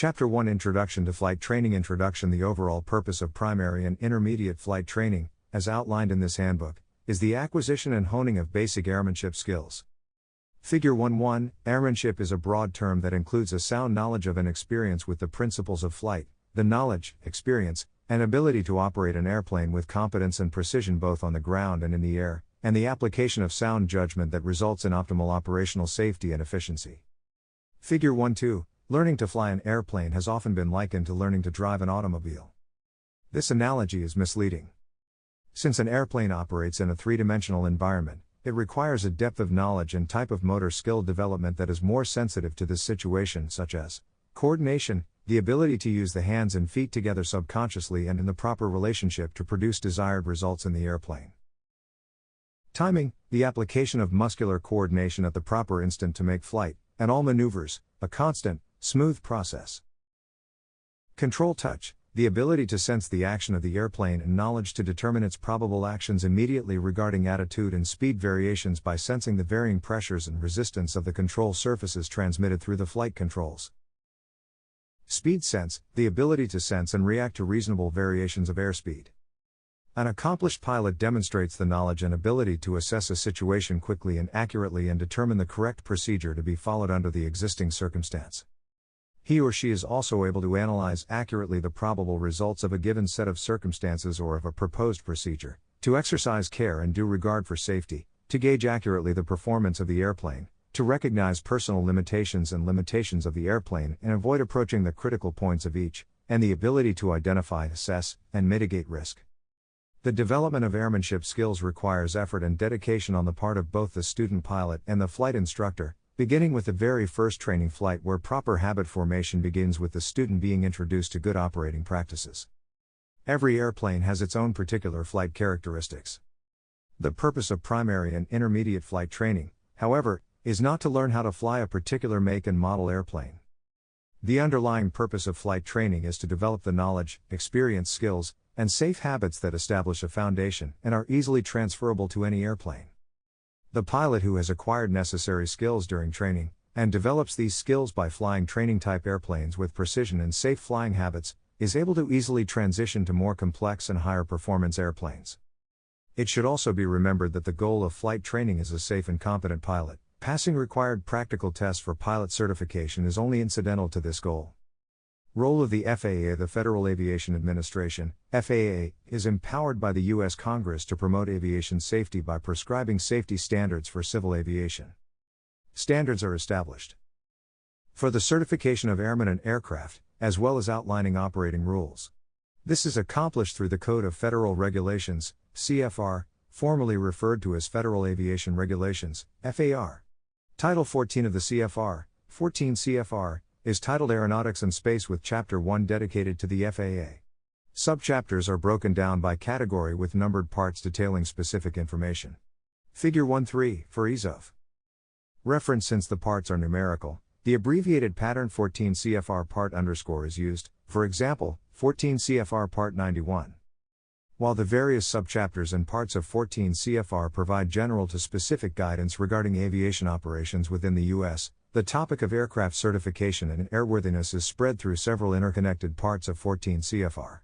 Chapter 1 Introduction to Flight Training. Introduction. The overall purpose of primary and intermediate flight training, as outlined in this handbook, is the acquisition and honing of basic airmanship skills. Figure 1.1 Airmanship is a broad term that includes a sound knowledge of and experience with the principles of flight, the knowledge, experience, and ability to operate an airplane with competence and precision both on the ground and in the air, and the application of sound judgment that results in optimal operational safety and efficiency. Figure 1.2 Learning to fly an airplane has often been likened to learning to drive an automobile. This analogy is misleading. Since an airplane operates in a three-dimensional environment, it requires a depth of knowledge and type of motor skill development that is more sensitive to this situation, such as coordination, the ability to use the hands and feet together subconsciously and in the proper relationship to produce desired results in the airplane. Timing, the application of muscular coordination at the proper instant to make flight, and all maneuvers, a constant, smooth process. Control touch, the ability to sense the action of the airplane and knowledge to determine its probable actions immediately regarding attitude and speed variations by sensing the varying pressures and resistance of the control surfaces transmitted through the flight controls. Speed sense, the ability to sense and react to reasonable variations of airspeed. An accomplished pilot demonstrates the knowledge and ability to assess a situation quickly and accurately and determine the correct procedure to be followed under the existing circumstance. He or she is also able to analyze accurately the probable results of a given set of circumstances or of a proposed procedure, to exercise care and due regard for safety, to gauge accurately the performance of the airplane, to recognize personal limitations and limitations of the airplane and avoid approaching the critical points of each, and the ability to identify, assess, and mitigate risk. The development of airmanship skills requires effort and dedication on the part of both the student pilot and the flight instructor, beginning with the very first training flight where proper habit formation begins with the student being introduced to good operating practices. Every airplane has its own particular flight characteristics. The purpose of primary and intermediate flight training, however, is not to learn how to fly a particular make and model airplane. The underlying purpose of flight training is to develop the knowledge, experience, skills, and safe habits that establish a foundation and are easily transferable to any airplane. The pilot who has acquired necessary skills during training, and develops these skills by flying training-type airplanes with precision and safe flying habits, is able to easily transition to more complex and higher-performance airplanes. It should also be remembered that the goal of flight training is a safe and competent pilot. Passing required practical tests for pilot certification is only incidental to this goal. Role of the FAA. The Federal Aviation Administration, FAA, is empowered by the U.S. Congress to promote aviation safety by prescribing safety standards for civil aviation. Standards are established for the certification of airmen and aircraft, as well as outlining operating rules. This is accomplished through the Code of Federal Regulations, CFR, formerly referred to as Federal Aviation Regulations, FAR. Title 14 of the CFR, 14 CFR, is titled Aeronautics and Space with Chapter 1 dedicated to the FAA. Subchapters are broken down by category with numbered parts detailing specific information. Figure 1.3, for ease of reference since the parts are numerical, the abbreviated pattern 14 CFR part _ is used, for example, 14 CFR part 91. While the various subchapters and parts of 14 CFR provide general to specific guidance regarding aviation operations within the U.S., the topic of aircraft certification and airworthiness is spread through several interconnected parts of 14 CFR.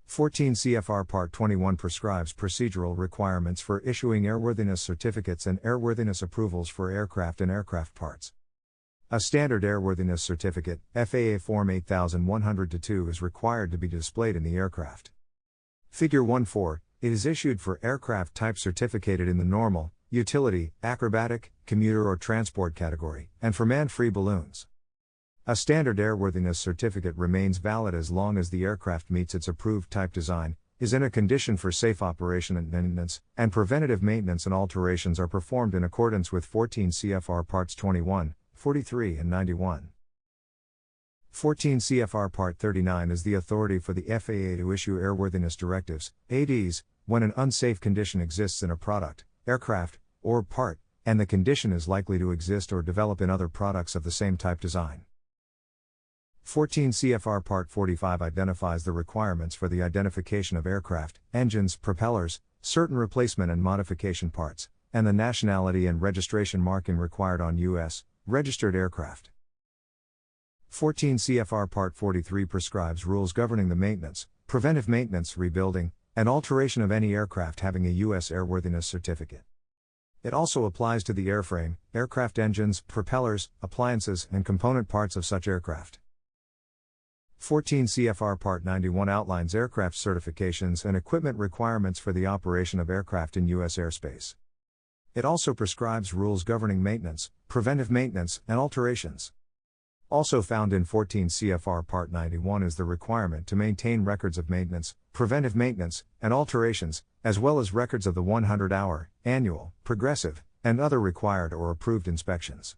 14 CFR Part 21 prescribes procedural requirements for issuing airworthiness certificates and airworthiness approvals for aircraft and aircraft parts. A standard airworthiness certificate, FAA Form 8100-2, is required to be displayed in the aircraft. Figure 1.4, it is issued for aircraft type certificated in the normal, utility, acrobatic, commuter or transport category, and for man-free balloons. A standard airworthiness certificate remains valid as long as the aircraft meets its approved type design, is in a condition for safe operation and maintenance, and preventative maintenance and alterations are performed in accordance with 14 CFR Parts 21, 43 and 91. 14 CFR Part 39 is the authority for the FAA to issue airworthiness directives, ADs, when an unsafe condition exists in a product, aircraft, or part, and the condition is likely to exist or develop in other products of the same type design. 14 CFR Part 45 identifies the requirements for the identification of aircraft, engines, propellers, certain replacement and modification parts, and the nationality and registration marking required on U.S. registered aircraft. 14 CFR Part 43 prescribes rules governing the maintenance, preventive maintenance, rebuilding, and alteration of any aircraft having a U.S. airworthiness certificate. It also applies to the airframe, aircraft engines, propellers, appliances, and component parts of such aircraft. 14 CFR Part 91 outlines aircraft certifications and equipment requirements for the operation of aircraft in U.S. airspace. It also prescribes rules governing maintenance, preventive maintenance, and alterations. Also found in 14 CFR Part 91 is the requirement to maintain records of maintenance, preventive maintenance, and alterations, as well as records of the 100-hour, annual, progressive, and other required or approved inspections.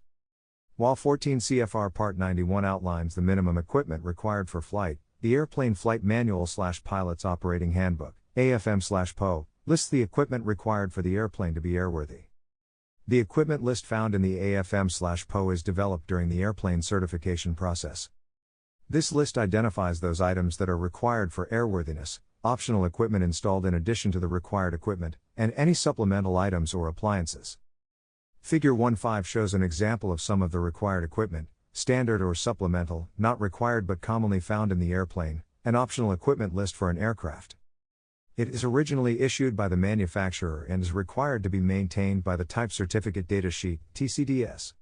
While 14 CFR Part 91 outlines the minimum equipment required for flight, the Airplane Flight Manual/Pilot's Operating Handbook, AFM/PO, lists the equipment required for the airplane to be airworthy. The equipment list found in the AFM/PO is developed during the airplane certification process. This list identifies those items that are required for airworthiness, optional equipment installed in addition to the required equipment, and any supplemental items or appliances. Figure 1.5 shows an example of some of the required equipment, standard or supplemental, not required but commonly found in the airplane, and optional equipment list for an aircraft. It is originally issued by the manufacturer and is required to be maintained by the Type Certificate Data Sheet, TCDS.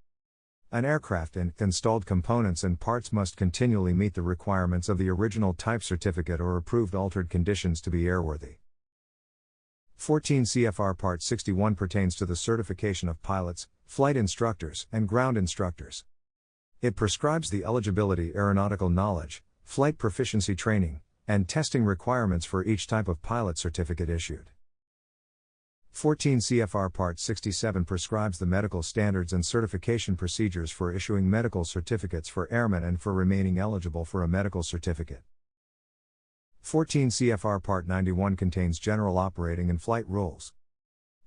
An aircraft and installed components and parts must continually meet the requirements of the original type certificate or approved altered conditions to be airworthy. 14 CFR Part 61 pertains to the certification of pilots, flight instructors, and ground instructors. It prescribes the eligibility, aeronautical knowledge, flight proficiency training, and testing requirements for each type of pilot certificate issued. 14 CFR Part 67 prescribes the medical standards and certification procedures for issuing medical certificates for airmen and for remaining eligible for a medical certificate. 14 CFR Part 91 contains general operating and flight rules.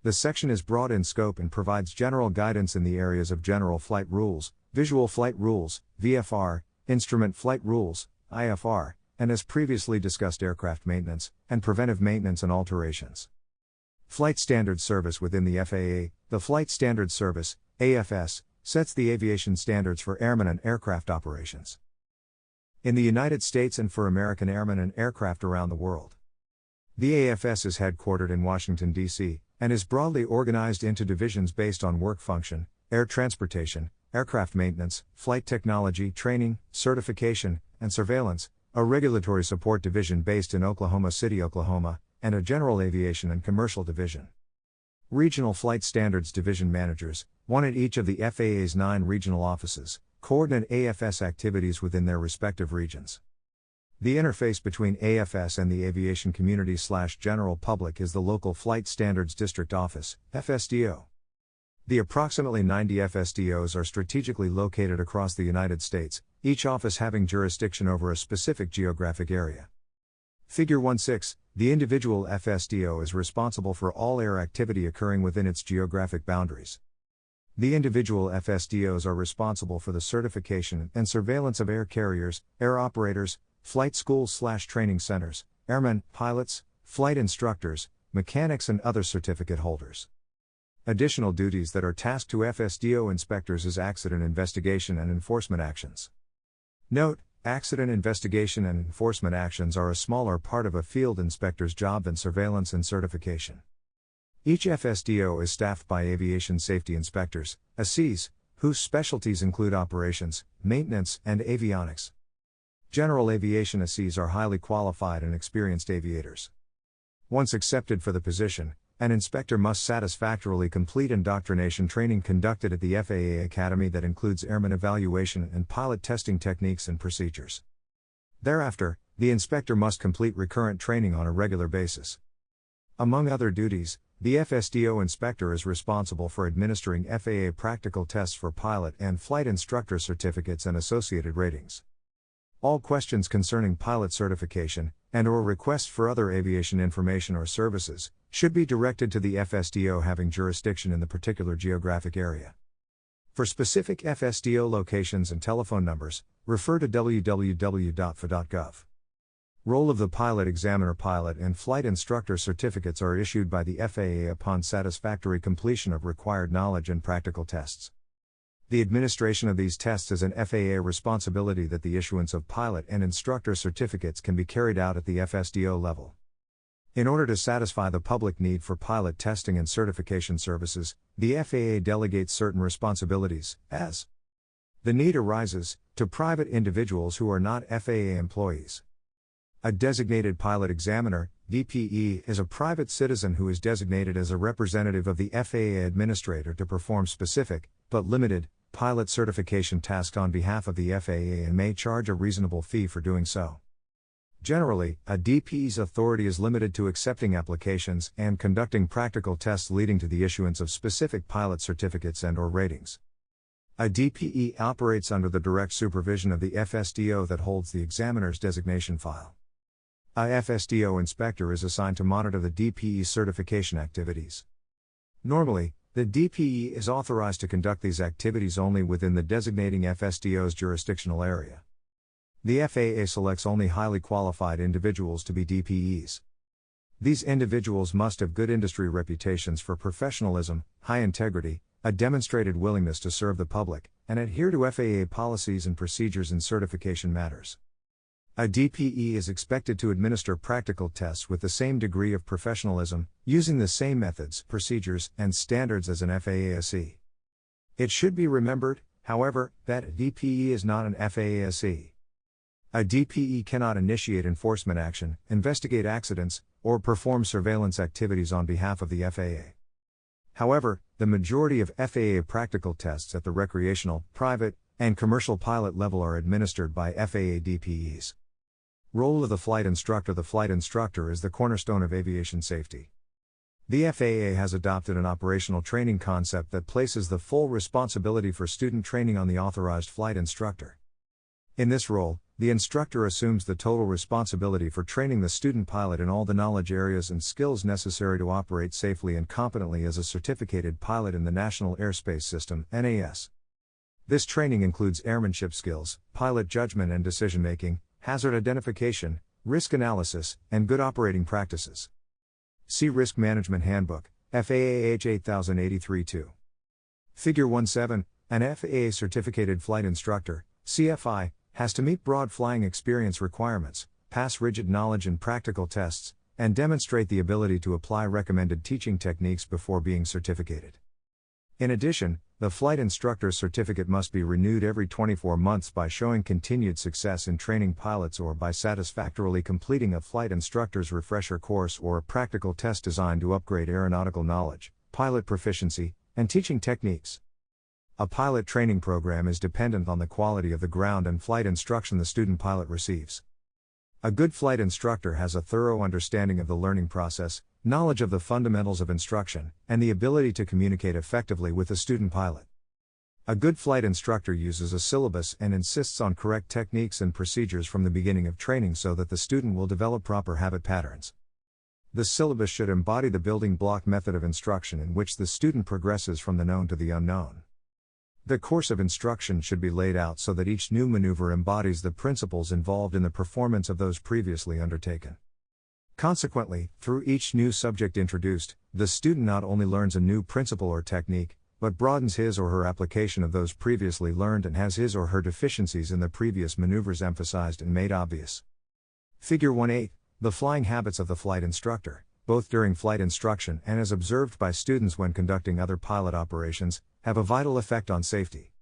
The section is broad in scope and provides general guidance in the areas of general flight rules, visual flight rules, VFR, instrument flight rules, IFR, and as previously discussed aircraft maintenance, and preventive maintenance and alterations. Flight Standards Service within the FAA, the Flight Standards Service, AFS, sets the aviation standards for airmen and aircraft operations in the United States and for American airmen and aircraft around the world. The AFS is headquartered in Washington, D.C., and is broadly organized into divisions based on work function, air transportation, aircraft maintenance, flight technology, training, certification, and surveillance, a regulatory support division based in Oklahoma City, Oklahoma, and a general aviation and commercial division. Regional Flight Standards Division managers, one at each of the FAA's 9 regional offices, coordinate AFS activities within their respective regions. The interface between AFS and the aviation community/general public is the local Flight Standards District Office, FSDO. The approximately 90 FSDOs are strategically located across the United States, each office having jurisdiction over a specific geographic area. Figure 1.6, the individual FSDO is responsible for all air activity occurring within its geographic boundaries. The individual FSDOs are responsible for the certification and surveillance of air carriers, air operators, flight schools/training centers, airmen, pilots, flight instructors, mechanics, and other certificate holders. Additional duties that are tasked to FSDO inspectors is accident investigation and enforcement actions. Note, accident investigation and enforcement actions are a smaller part of a field inspector's job than surveillance and certification. Each FSDO is staffed by aviation safety inspectors, ASIs, whose specialties include operations, maintenance, and avionics. General aviation ASIs are highly qualified and experienced aviators. Once accepted for the position, an inspector must satisfactorily complete indoctrination training conducted at the FAA Academy that includes airman evaluation and pilot testing techniques and procedures. Thereafter, the inspector must complete recurrent training on a regular basis. Among other duties, the FSDO inspector is responsible for administering FAA practical tests for pilot and flight instructor certificates and associated ratings. All questions concerning pilot certification, and/or requests for other aviation information or services, should be directed to the FSDO having jurisdiction in the particular geographic area. For specific FSDO locations and telephone numbers, refer to www.fa.gov. Role of the pilot examiner. Pilot and flight instructor certificates are issued by the FAA upon satisfactory completion of required knowledge and practical tests. The administration of these tests is an FAA responsibility that the issuance of pilot and instructor certificates can be carried out at the FSDO level. In order to satisfy the public need for pilot testing and certification services, the FAA delegates certain responsibilities, as the need arises, to private individuals who are not FAA employees. A designated pilot examiner, DPE, is a private citizen who is designated as a representative of the FAA administrator to perform specific, but limited, pilot certification tasks on behalf of the FAA and may charge a reasonable fee for doing so. Generally, a DPE's authority is limited to accepting applications and conducting practical tests leading to the issuance of specific pilot certificates and/or ratings. A DPE operates under the direct supervision of the FSDO that holds the examiner's designation file. A FSDO inspector is assigned to monitor the DPE's certification activities. Normally, the DPE is authorized to conduct these activities only within the designating FSDO's jurisdictional area. The FAA selects only highly qualified individuals to be DPEs. These individuals must have good industry reputations for professionalism, high integrity, a demonstrated willingness to serve the public, and adhere to FAA policies and procedures in certification matters. A DPE is expected to administer practical tests with the same degree of professionalism, using the same methods, procedures, and standards as an FAA-SE. It should be remembered, however, that a DPE is not an FAA-SE. A DPE cannot initiate enforcement action, investigate accidents, or perform surveillance activities on behalf of the FAA. However, the majority of FAA practical tests at the recreational, private, and commercial pilot level are administered by FAA DPEs. Role of the flight instructor. The flight instructor is the cornerstone of aviation safety. The FAA has adopted an operational training concept that places the full responsibility for student training on the authorized flight instructor. In this role, the instructor assumes the total responsibility for training the student pilot in all the knowledge areas and skills necessary to operate safely and competently as a certificated pilot in the National Airspace System, NAS. This training includes airmanship skills, pilot judgment and decision-making, hazard identification, risk analysis, and good operating practices. See Risk Management Handbook, FAA-H-8083-3B. Figure 17, an FAA certificated flight instructor, CFI, has to meet broad flying experience requirements, pass rigid knowledge and practical tests, and demonstrate the ability to apply recommended teaching techniques before being certificated. In addition, the flight instructor's certificate must be renewed every 24 months by showing continued success in training pilots or by satisfactorily completing a flight instructor's refresher course or a practical test designed to upgrade aeronautical knowledge, pilot proficiency, and teaching techniques. A pilot training program is dependent on the quality of the ground and flight instruction the student pilot receives. A good flight instructor has a thorough understanding of the learning process, knowledge of the fundamentals of instruction, and the ability to communicate effectively with the student pilot. A good flight instructor uses a syllabus and insists on correct techniques and procedures from the beginning of training so that the student will develop proper habit patterns. The syllabus should embody the building block method of instruction in which the student progresses from the known to the unknown. The course of instruction should be laid out so that each new maneuver embodies the principles involved in the performance of those previously undertaken. Consequently, through each new subject introduced, the student not only learns a new principle or technique, but broadens his or her application of those previously learned and has his or her deficiencies in the previous maneuvers emphasized and made obvious. Figure 1.8, the flying habits of the flight instructor, both during flight instruction and as observed by students when conducting other pilot operations, have a vital effect on safety.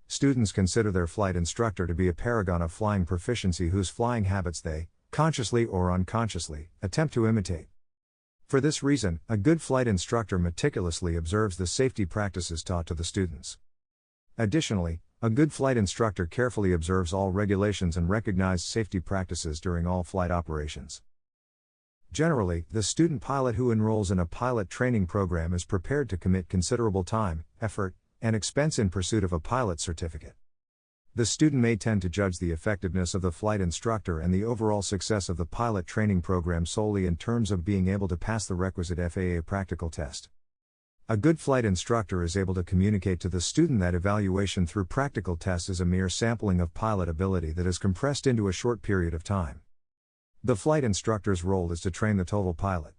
Students consider their flight instructor to be a paragon of flying proficiency whose flying habits they, consciously or unconsciously, attempt to imitate. For this reason, a good flight instructor meticulously observes the safety practices taught to the students. Additionally, a good flight instructor carefully observes all regulations and recognized safety practices during all flight operations. Generally, the student pilot who enrolls in a pilot training program is prepared to commit considerable time, effort, and expense in pursuit of a pilot certificate. The student may tend to judge the effectiveness of the flight instructor and the overall success of the pilot training program solely in terms of being able to pass the requisite FAA practical test. A good flight instructor is able to communicate to the student that evaluation through practical tests is a mere sampling of pilot ability that is compressed into a short period of time. The flight instructor's role is to train the total pilot.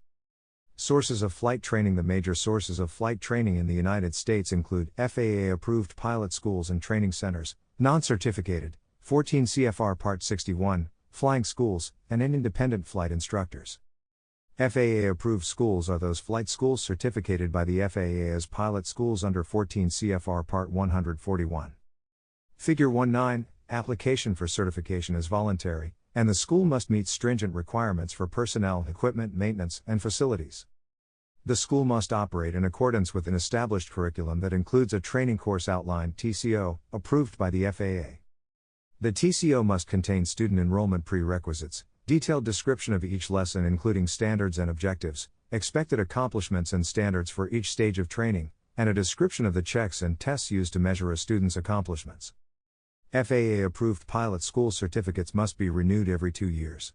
Sources of flight training. The major sources of flight training in the United States include FAA-approved pilot schools and training centers, non-certificated, 14 CFR Part 61, flying schools, and independent flight instructors. FAA-approved schools are those flight schools certificated by the FAA as pilot schools under 14 CFR Part 141. Figure 1.9, application for certification is voluntary, and the school must meet stringent requirements for personnel, equipment, maintenance, and facilities. The school must operate in accordance with an established curriculum that includes a training course outline (TCO) approved by the FAA. The TCO must contain student enrollment prerequisites, detailed description of each lesson including standards and objectives, expected accomplishments and standards for each stage of training, and a description of the checks and tests used to measure a student's accomplishments. FAA-approved pilot school certificates must be renewed every 2 years.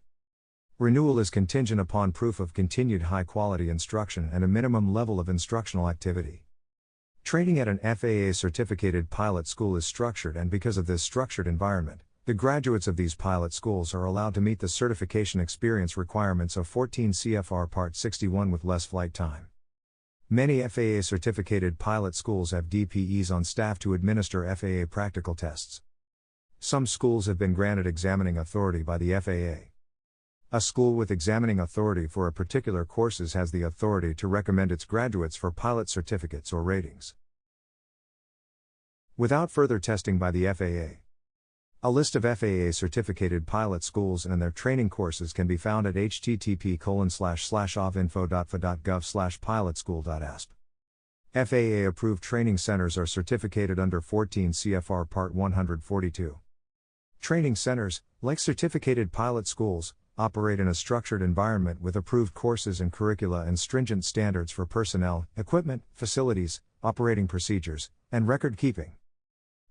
Renewal is contingent upon proof of continued high-quality instruction and a minimum level of instructional activity. Training at an FAA-certificated pilot school is structured, and because of this structured environment, the graduates of these pilot schools are allowed to meet the certification experience requirements of 14 CFR Part 61 with less flight time. Many FAA-certificated pilot schools have DPEs on staff to administer FAA practical tests. Some schools have been granted examining authority by the FAA. A school with examining authority for a particular courses has the authority to recommend its graduates for pilot certificates or ratings. Without further testing by the FAA. A list of FAA-certificated pilot schools and their training courses can be found at http://ovinfo.fa.gov/pilotschool.asp. FAA-approved training centers are certificated under 14 CFR Part 142. Training centers, like certificated pilot schools, operate in a structured environment with approved courses and curricula and stringent standards for personnel, equipment, facilities, operating procedures, and record keeping.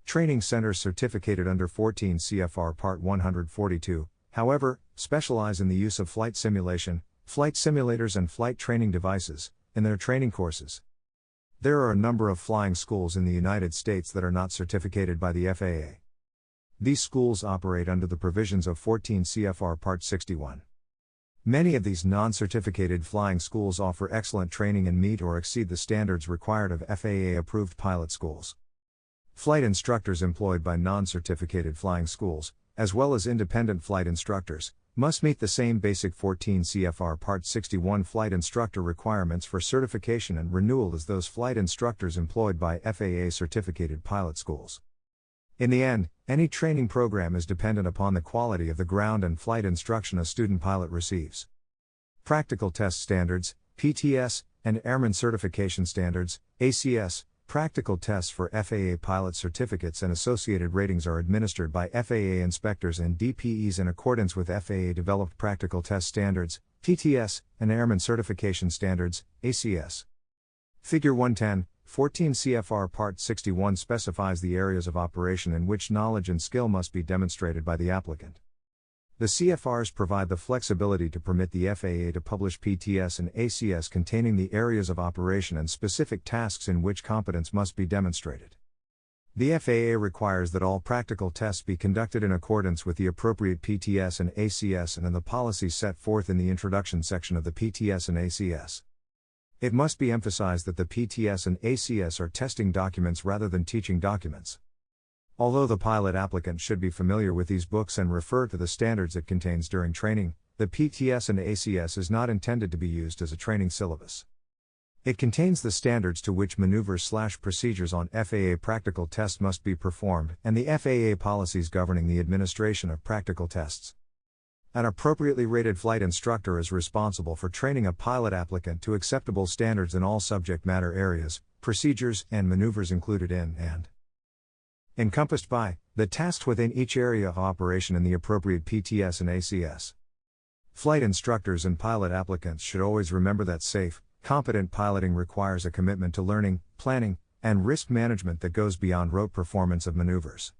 Training centers certificated under 14 CFR Part 142, however, specialize in the use of flight simulation, flight simulators, and flight training devices in their training courses. There are a number of flying schools in the United States that are not certificated by the FAA. These schools operate under the provisions of 14 CFR Part 61. Many of these non-certificated flying schools offer excellent training and meet or exceed the standards required of FAA-approved pilot schools. Flight instructors employed by non-certificated flying schools, as well as independent flight instructors, must meet the same basic 14 CFR Part 61 flight instructor requirements for certification and renewal as those flight instructors employed by FAA-certificated pilot schools. In the end, any training program is dependent upon the quality of the ground and flight instruction a student pilot receives. Practical Test Standards, PTS, and Airman Certification Standards, ACS, practical tests for FAA pilot certificates and associated ratings are administered by FAA inspectors and DPEs in accordance with FAA-developed Practical Test Standards, PTS, and Airman Certification Standards, ACS. Figure 110, 14 CFR Part 61 specifies the areas of operation in which knowledge and skill must be demonstrated by the applicant. The CFRs provide the flexibility to permit the FAA to publish PTS and ACS containing the areas of operation and specific tasks in which competence must be demonstrated. The FAA requires that all practical tests be conducted in accordance with the appropriate PTS and ACS and in the policies set forth in the introduction section of the PTS and ACS. It must be emphasized that the PTS and ACS are testing documents rather than teaching documents. Although the pilot applicant should be familiar with these books and refer to the standards it contains during training, the PTS and ACS is not intended to be used as a training syllabus. It contains the standards to which maneuvers/procedures on FAA practical tests must be performed and the FAA policies governing the administration of practical tests. An appropriately rated flight instructor is responsible for training a pilot applicant to acceptable standards in all subject matter areas, procedures, and maneuvers included in and encompassed by the tasks within each area of operation in the appropriate PTS and ACS. Flight instructors and pilot applicants should always remember that safe, competent piloting requires a commitment to learning, planning, and risk management that goes beyond rote performance of maneuvers.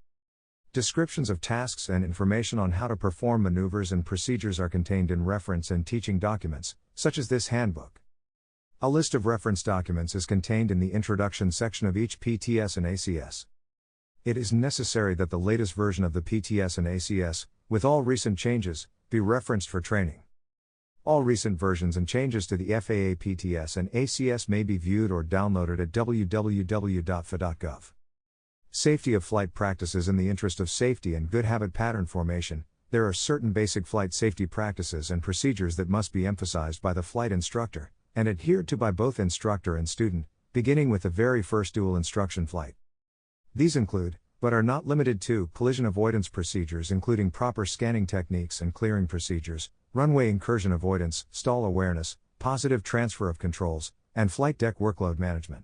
Descriptions of tasks and information on how to perform maneuvers and procedures are contained in reference and teaching documents, such as this handbook. A list of reference documents is contained in the introduction section of each PTS and ACS. It is necessary that the latest version of the PTS and ACS, with all recent changes, be referenced for training. All recent versions and changes to the FAA PTS and ACS may be viewed or downloaded at www.faa.gov. Safety of flight practices. In the interest of safety and good habit pattern formation, there are certain basic flight safety practices and procedures that must be emphasized by the flight instructor, and adhered to by both instructor and student, beginning with the very first dual instruction flight. These include, but are not limited to, collision avoidance procedures including proper scanning techniques and clearing procedures, runway incursion avoidance, stall awareness, positive transfer of controls, and flight deck workload management.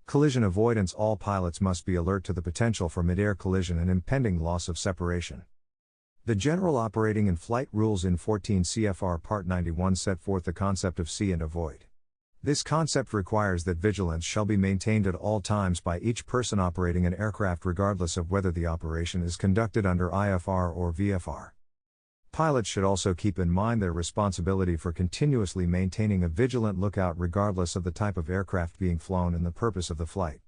Collision avoidance. All pilots must be alert to the potential for mid-air collision and impending loss of separation. The General Operating and Flight Rules in 14 CFR Part 91 set forth the concept of see and avoid. This concept requires that vigilance shall be maintained at all times by each person operating an aircraft regardless of whether the operation is conducted under IFR or VFR. Pilots should also keep in mind their responsibility for continuously maintaining a vigilant lookout regardless of the type of aircraft being flown and the purpose of the flight.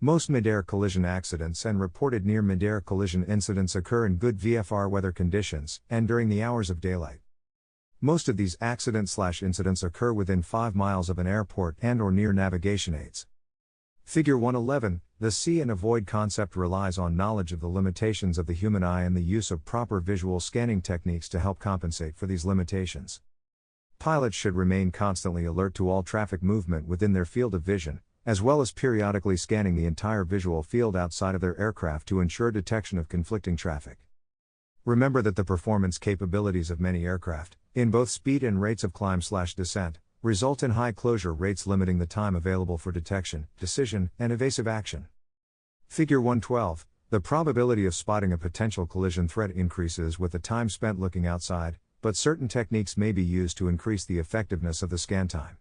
Most mid-air collision accidents and reported near mid-air collision incidents occur in good VFR weather conditions and during the hours of daylight. Most of these accidents/incidents occur within 5 miles of an airport and or near navigation aids. Figure 111, the see and avoid concept relies on knowledge of the limitations of the human eye and the use of proper visual scanning techniques to help compensate for these limitations. Pilots should remain constantly alert to all traffic movement within their field of vision, as well as periodically scanning the entire visual field outside of their aircraft to ensure detection of conflicting traffic. Remember that the performance capabilities of many aircraft, in both speed and rates of climb/descent, result in high closure rates limiting the time available for detection, decision, and evasive action. Figure 112, the probability of spotting a potential collision threat increases with the time spent looking outside, but certain techniques may be used to increase the effectiveness of the scan time.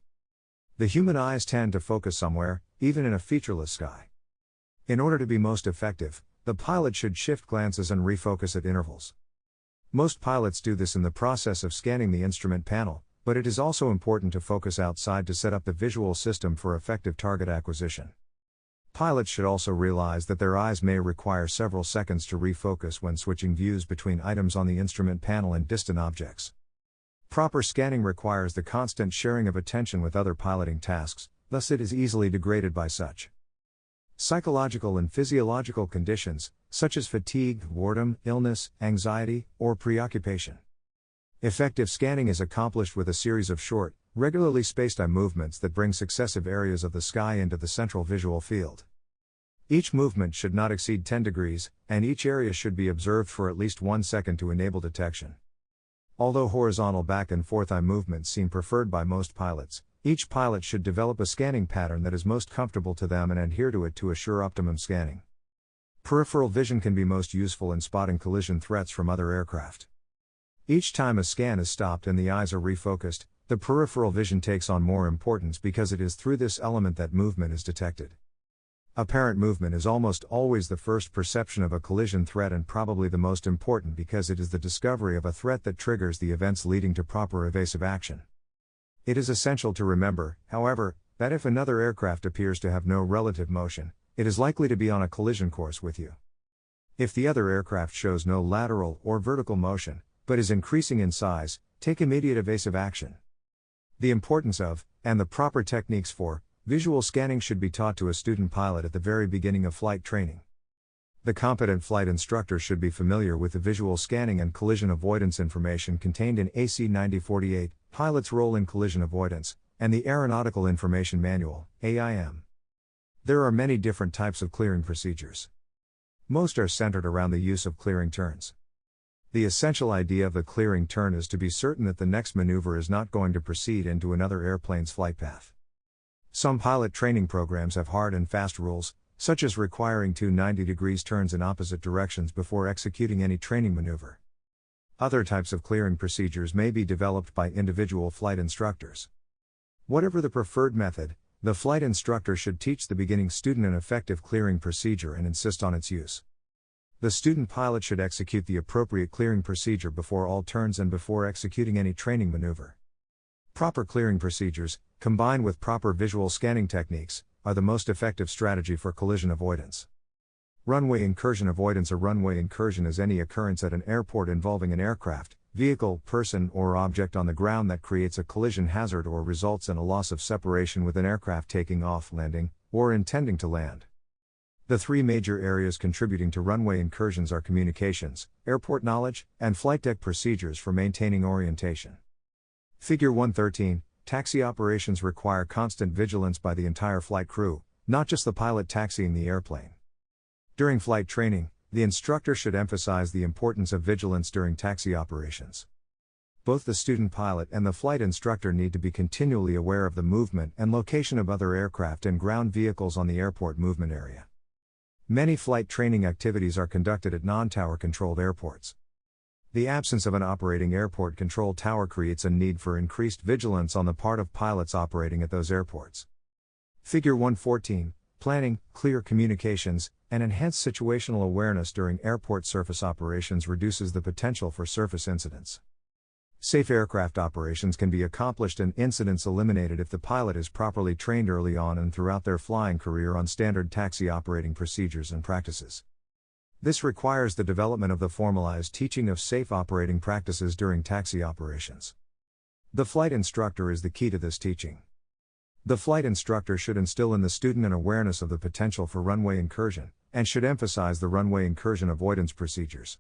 The human eyes tend to focus somewhere, even in a featureless sky. In order to be most effective, the pilot should shift glances and refocus at intervals. Most pilots do this in the process of scanning the instrument panel, but it is also important to focus outside to set up the visual system for effective target acquisition. Pilots should also realize that their eyes may require several seconds to refocus when switching views between items on the instrument panel and distant objects. Proper scanning requires the constant sharing of attention with other piloting tasks, thus it is easily degraded by such. Psychological and physiological conditions, such as fatigue, boredom, illness, anxiety, or preoccupation. Effective scanning is accomplished with a series of short, regularly spaced eye movements that bring successive areas of the sky into the central visual field. Each movement should not exceed 10 degrees, and each area should be observed for at least 1 second to enable detection. Although horizontal back and forth eye movements seem preferred by most pilots, each pilot should develop a scanning pattern that is most comfortable to them and adhere to it to assure optimum scanning. Peripheral vision can be most useful in spotting collision threats from other aircraft. Each time a scan is stopped and the eyes are refocused, the peripheral vision takes on more importance because it is through this element that movement is detected. Apparent movement is almost always the first perception of a collision threat and probably the most important because it is the discovery of a threat that triggers the events leading to proper evasive action. It is essential to remember, however, that if another aircraft appears to have no relative motion, it is likely to be on a collision course with you. If the other aircraft shows no lateral or vertical motion, but is increasing in size, take immediate evasive action. The importance of, and the proper techniques for, visual scanning should be taught to a student pilot at the very beginning of flight training. The competent flight instructor should be familiar with the visual scanning and collision avoidance information contained in AC 9048, Pilot's Role in Collision Avoidance, and the Aeronautical Information Manual, AIM. There are many different types of clearing procedures. Most are centered around the use of clearing turns. The essential idea of the clearing turn is to be certain that the next maneuver is not going to proceed into another airplane's flight path. Some pilot training programs have hard and fast rules, such as requiring 2 90-degree turns in opposite directions before executing any training maneuver. Other types of clearing procedures may be developed by individual flight instructors. Whatever the preferred method, the flight instructor should teach the beginning student an effective clearing procedure and insist on its use. The student pilot should execute the appropriate clearing procedure before all turns and before executing any training maneuver. Proper clearing procedures, combined with proper visual scanning techniques, are the most effective strategy for collision avoidance. Runway incursion avoidance. A runway incursion is any occurrence at an airport involving an aircraft, vehicle, person, or object on the ground that creates a collision hazard or results in a loss of separation with an aircraft taking off, landing, or intending to land. The three major areas contributing to runway incursions are communications, airport knowledge, and flight deck procedures for maintaining orientation. Figure 113, taxi operations require constant vigilance by the entire flight crew, not just the pilot taxiing the airplane. During flight training, the instructor should emphasize the importance of vigilance during taxi operations. Both the student pilot and the flight instructor need to be continually aware of the movement and location of other aircraft and ground vehicles on the airport movement area. Many flight training activities are conducted at non-tower controlled airports. The absence of an operating airport control tower creates a need for increased vigilance on the part of pilots operating at those airports. Figure 114, planning, clear communications, and enhanced situational awareness during airport surface operations reduces the potential for surface incidents. Safe aircraft operations can be accomplished and incidents eliminated if the pilot is properly trained early on and throughout their flying career on standard taxi operating procedures and practices. This requires the development of the formalized teaching of safe operating practices during taxi operations. The flight instructor is the key to this teaching. The flight instructor should instill in the student an awareness of the potential for runway incursion, and should emphasize the runway incursion avoidance procedures.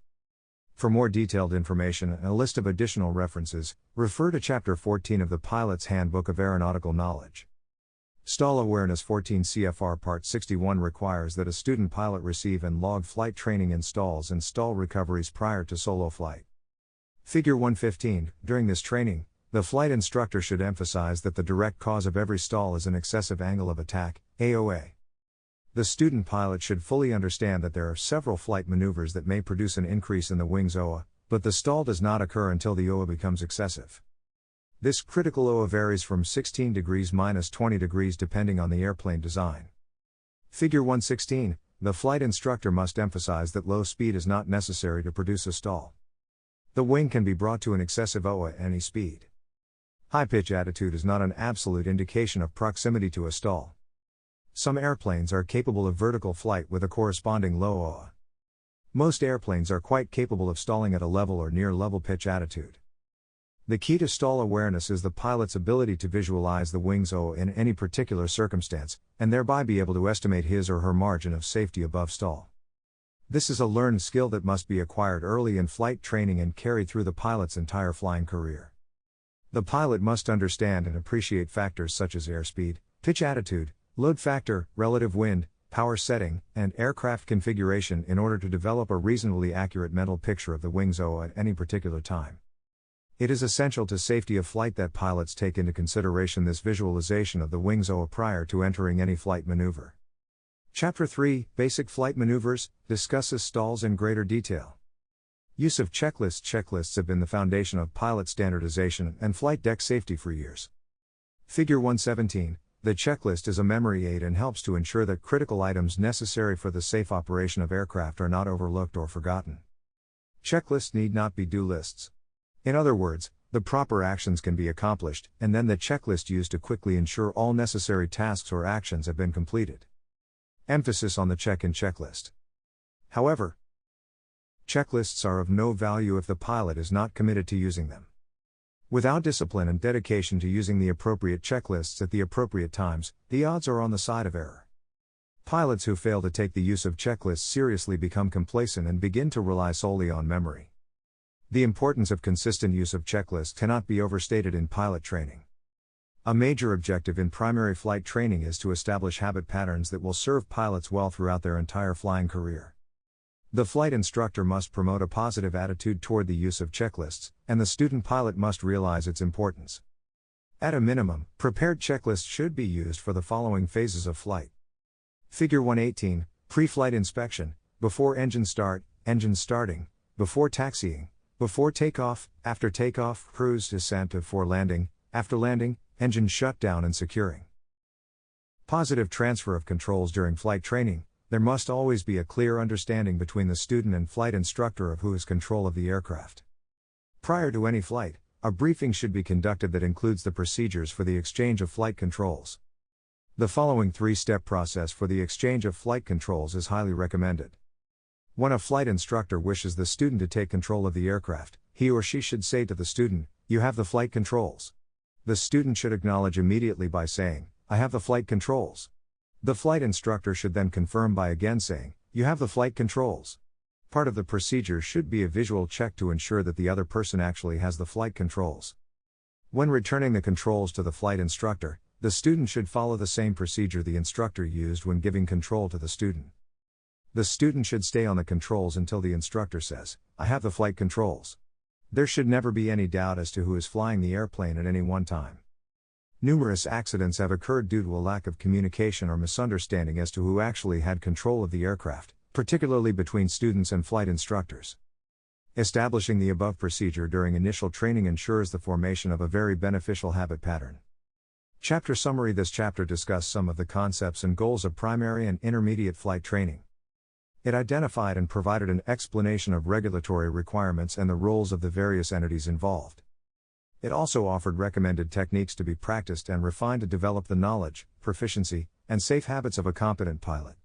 For more detailed information and a list of additional references, refer to Chapter 14 of the Pilot's Handbook of Aeronautical Knowledge. Stall Awareness 14 CFR Part 61 requires that a student pilot receive and log flight training in stalls and stall recoveries prior to solo flight. Figure 115, during this training, the flight instructor should emphasize that the direct cause of every stall is an excessive angle of attack, AOA. The student pilot should fully understand that there are several flight maneuvers that may produce an increase in the wing's OA, but the stall does not occur until the OA becomes excessive. This critical OA varies from 16 degrees - 20 degrees depending on the airplane design. Figure 116, the flight instructor must emphasize that low speed is not necessary to produce a stall. The wing can be brought to an excessive OA at any speed. High pitch attitude is not an absolute indication of proximity to a stall. Some airplanes are capable of vertical flight with a corresponding low OA. Most airplanes are quite capable of stalling at a level or near level pitch attitude. The key to stall awareness is the pilot's ability to visualize the wing's OA in any particular circumstance, and thereby be able to estimate his or her margin of safety above stall. This is a learned skill that must be acquired early in flight training and carried through the pilot's entire flying career. The pilot must understand and appreciate factors such as airspeed, pitch attitude, load factor, relative wind, power setting, and aircraft configuration in order to develop a reasonably accurate mental picture of the wing's OA at any particular time. It is essential to safety of flight that pilots take into consideration this visualization of the wing's OA prior to entering any flight maneuver. Chapter 3, Basic Flight Maneuvers, discusses stalls in greater detail. Use of checklists. Checklists have been the foundation of pilot standardization and flight deck safety for years. Figure 117, the checklist is a memory aid and helps to ensure that critical items necessary for the safe operation of aircraft are not overlooked or forgotten. Checklists need not be do lists. In other words, the proper actions can be accomplished, and then the checklist used to quickly ensure all necessary tasks or actions have been completed. Emphasis on the check and checklist. However, checklists are of no value if the pilot is not committed to using them. Without discipline and dedication to using the appropriate checklists at the appropriate times, the odds are on the side of error. Pilots who fail to take the use of checklists seriously become complacent and begin to rely solely on memory. The importance of consistent use of checklists cannot be overstated in pilot training. A major objective in primary flight training is to establish habit patterns that will serve pilots well throughout their entire flying career. The flight instructor must promote a positive attitude toward the use of checklists, and the student pilot must realize its importance. At a minimum, prepared checklists should be used for the following phases of flight. Figure 118, Pre-flight inspection, before engine start, engine starting, before taxiing, before takeoff, after takeoff, cruise descent before landing, after landing, engine shutdown and securing. Positive transfer of controls during flight training. There must always be a clear understanding between the student and flight instructor of who has control of the aircraft. Prior to any flight, a briefing should be conducted that includes the procedures for the exchange of flight controls. The following three-step process for the exchange of flight controls is highly recommended. When a flight instructor wishes the student to take control of the aircraft, He or she should say to the student, "You have the flight controls." The student should acknowledge immediately by saying, "I have the flight controls." The flight instructor should then confirm by again saying, "You have the flight controls." Part of the procedure should be a visual check to ensure that the other person actually has the flight controls. When returning the controls to the flight instructor, the student should follow the same procedure the instructor used when giving control to the student. The student should stay on the controls until the instructor says, "I have the flight controls." There should never be any doubt as to who is flying the airplane at any one time. Numerous accidents have occurred due to a lack of communication or misunderstanding as to who actually had control of the aircraft, particularly between students and flight instructors. Establishing the above procedure during initial training ensures the formation of a very beneficial habit pattern. Chapter summary. This chapter discussed some of the concepts and goals of primary and intermediate flight training. It identified and provided an explanation of regulatory requirements and the roles of the various entities involved. It also offered recommended techniques to be practiced and refined to develop the knowledge, proficiency, and safe habits of a competent pilot.